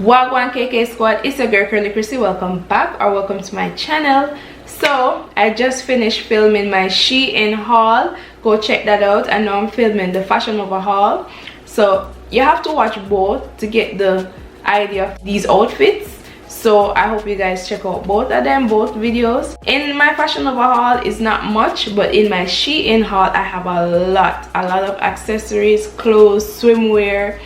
Wagwan KK squad, it's your girl Kurly Krissy. Welcome back or welcome to my channel. So I just finished filming my Shein haul. Go check that out. And now I'm filming the Fashion Nova haul. So you have to watch both to get the idea of these outfits. So I hope you guys check out both of them, both videos. In my Fashion Nova haul is not much, but in my Shein haul I have a lot of accessories, clothes, swimwear,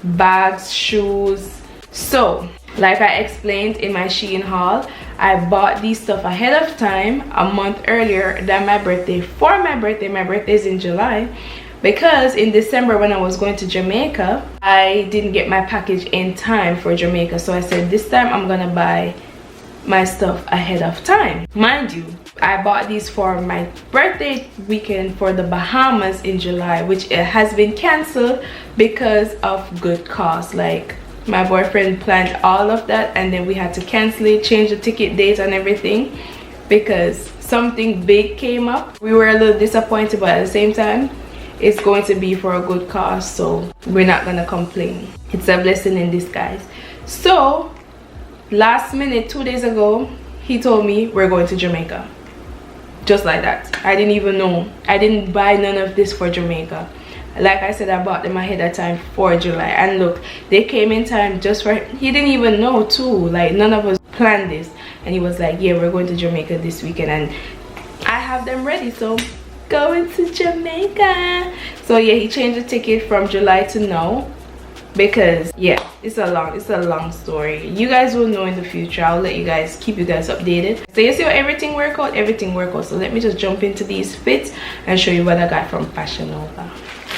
bags, shoes. So like I explained in my Shein haul, I bought these stuff ahead of time, a month earlier than my birthday. For my birthday is in July, because in December when I was going to Jamaica, I didn't get my package in time for Jamaica. So I said this time I'm gonna buy my stuff ahead of time. Mind you, I bought these for my birthday weekend for the Bahamas in July, which it has been cancelled because of good cause. Like, my boyfriend planned all of that and then we had to cancel it, change the ticket date and everything because something big came up. We were a little disappointed, but at the same time it's going to be for a good cause, so we're not gonna complain. It's a blessing in disguise. So last minute, 2 days ago, he told me we're going to Jamaica. Just like that. I didn't even know. I didn't buy none of this for Jamaica. Like I said, I bought them ahead of time for July, and look, they came in time just for, he didn't even know too, like none of us planned this, and he was like, yeah, we're going to Jamaica this weekend and I have them ready, so going to Jamaica. So yeah, he changed the ticket from July to now because yeah, it's a long story. You guys will know in the future. I'll let you guys, keep you guys updated. So you see how everything work out. So let me just jump into these fits and show you what I got from Fashion Nova.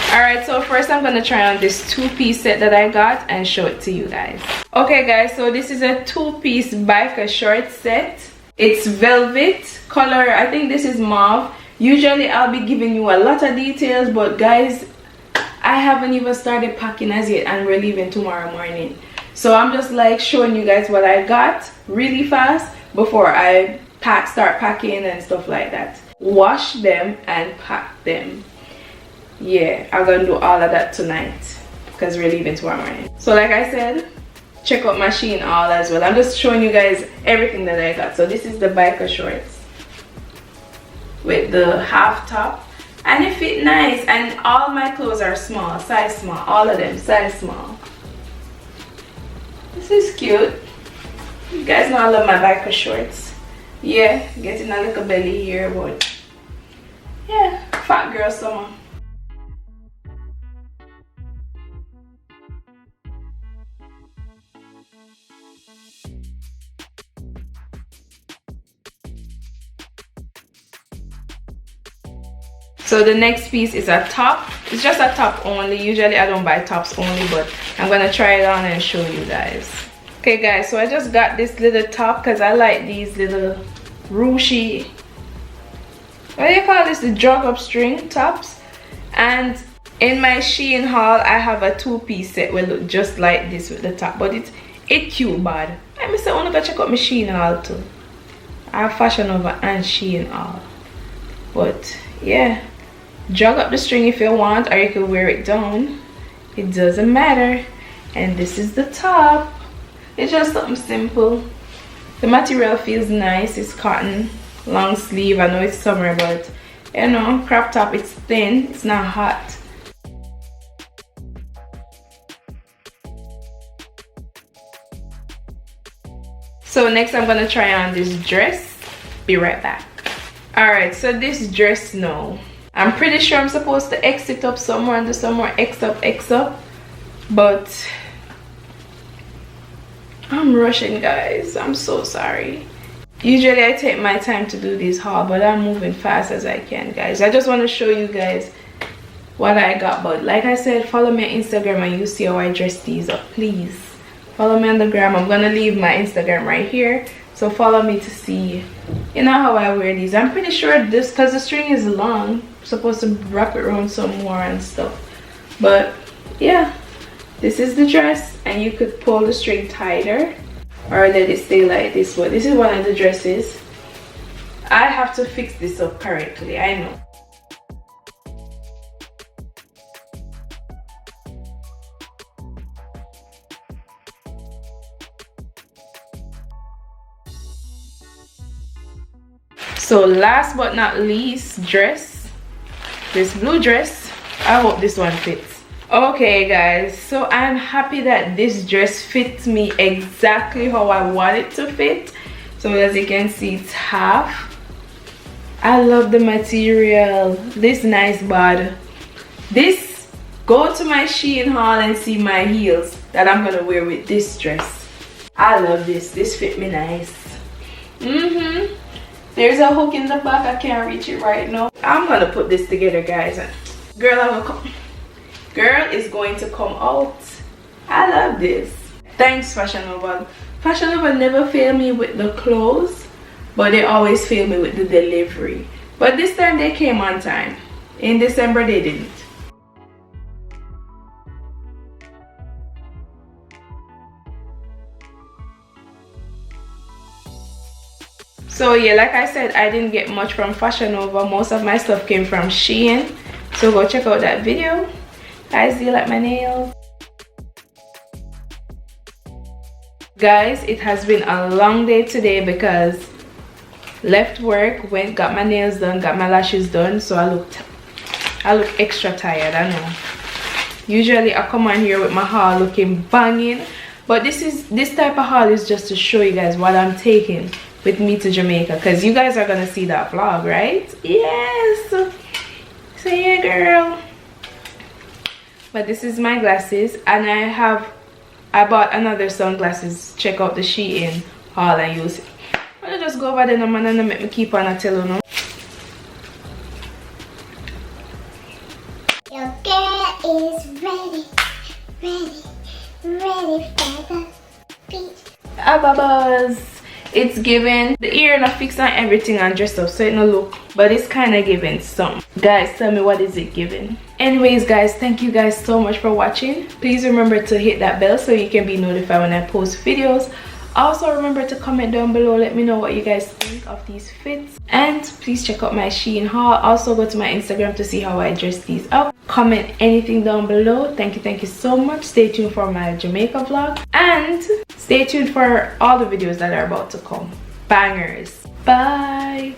Alright, so first I'm gonna try on this two-piece set that I got and show it to you guys. Okay guys, so this is a two-piece biker short set. It's velvet color. I think this is mauve. Usually I'll be giving you a lot of details, but guys, I haven't even started packing as yet and we're leaving tomorrow morning. So I'm just like showing you guys what I got really fast before I start packing and stuff like that. Wash them and pack them. Yeah, I'm gonna do all of that tonight because we're leaving tomorrow morning. So like I said, check out my Shein haul as well. I'm just showing you guys everything that I got. So this is the biker shorts with the half top, and it fit nice, and all my clothes are small, size small, all of them size small. This is cute. You guys know I love my biker shorts. Yeah, getting a little belly here, but yeah, fat girl summer. So the next piece is a top. It's just a top only. Usually I don't buy tops only, but I'm gonna try it on and show you guys. Okay guys, so I just got this little top because I like these little ruchy, what do you call this, the drug up string tops. And in my Shein haul I have a two-piece set will look just like this with the top, but it's cute bad. Let me say, I wanna go check out my Shein haul too. I have Fashion Nova and Shein haul, but yeah, drag up the string if you want, or you can wear it down, it doesn't matter. And this is the top. It's just something simple. The material feels nice. It's cotton, long sleeve. I know it's summer, but you know, crop top, it's thin, it's not hot. So next I'm gonna try on this dress. Be right back. Alright, so this dress now, I'm pretty sure I'm supposed to X it up somewhere and do some more X up, but I'm rushing guys. I'm so sorry. Usually I take my time to do this haul, but I'm moving fast as I can guys. I just want to show you guys what I got, but like I said, follow me on Instagram and you see how I dress these up. Please follow me on the gram. I'm gonna leave my Instagram right here, so follow me to see, you know, how I wear these. I'm pretty sure this, because the string is long, I'm supposed to wrap it around some more and stuff. But yeah, this is the dress, and you could pull the string tighter or let it stay like this. But this is one of the dresses. I have to fix this up correctly, I know. So last but not least, dress. This blue dress, I hope this one fits. Okay guys, so I'm happy that this dress fits me exactly how I want it to fit. So as you can see, it's half. I love the material. This nice bod. This, go to my Shein haul and see my heels that I'm gonna wear with this dress. I love this. This fit me nice. There's a hook in the back. I can't reach it right now. I'm gonna put this together, guys. Girl is going to come out. I love this. Thanks, Fashion Nova. Fashion Nova never fail me with the clothes, but they always fail me with the delivery. But this time they came on time. In December they didn't. So yeah, like I said, I didn't get much from Fashion Nova. Most of my stuff came from Shein. So go check out that video. Guys, do you like my nails? Guys, it has been a long day today because left work, got my nails done, got my lashes done, so I look extra tired. I know. Usually I come on here with my haul looking banging, but this type of haul is just to show you guys what I'm taking with me to Jamaica, because you guys are gonna see that vlog, right? Yes. So yeah, girl. But this is my glasses, and I bought another sunglasses. Check out the Shein haul and you'll see. I'll just go over there, no man, and make me keep on a tell you, no. Your girl is ready for the beach. Ababas. It's giving the ear and a fix and everything and dressed up, so it no look, but it's kind of giving some. Guys, tell me, what is it giving? Anyways guys, thank you guys so much for watching. Please remember to hit that bell so you can be notified when I post videos. Also remember to comment down below, let me know what you guys think of these fits, and please check out my Shein haul. Also go to my Instagram to see how I dress these up. Comment anything down below. Thank you so much. Stay tuned for my Jamaica vlog, and stay tuned for all the videos that are about to come. Bangers. Bye.